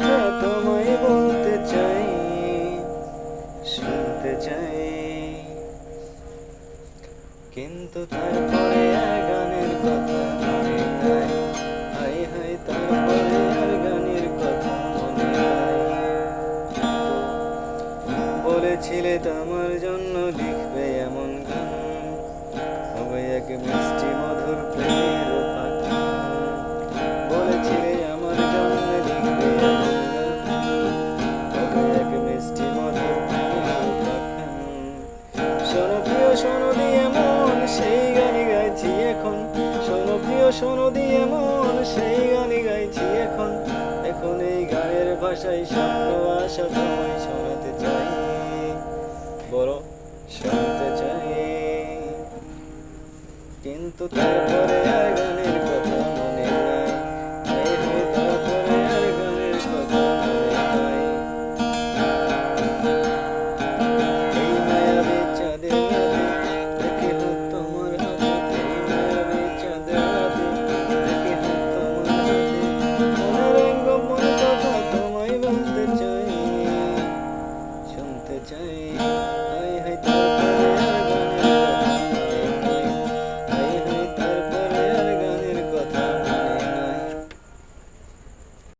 কথা তোমায় বলতে চাই, শুনতে চাই, কিন্তু তারপরে আর গানের কথা মনে নাই। হাই হাই, তারপরে আর গানের কথা মনে নাই। বলেছিলে তোমার জন্য লিখবে এমন গান, হবে এক মিষ্টি মধুর প্রেমের উপাখ্যান। বলেছিলে আমার জন্য লিখবে এমন গান, হবে এক মিষ্টি মধুর প্রেমের উপাখ্যান। শোনো প্রিয় শোনো দিয়ে মন, সেই গানই গাইছি এখন। শোনো প্রিয় শোনো দিয়ে মন, সেই গানই গাইছি এখন। এখন এই গানের ভাষায় স্বপ্ন আশা তোমায় শোনাতে চাই, বড় শুনতে চাই, কিন্তু তারপরে আর গানের কথা মনে নাই। এই হয়ে তারপরে আর গানের কথা মনে নাই। এই মায়াবী চাঁদের রাতে দেখে হাত তোমার হাতে, এই মায়াবী চাঁদের রাতে দেখে হাত তোমার হাতে। মনের রঙ্গময় কথা তোমায় বলতে চাই, শুনতে চাই।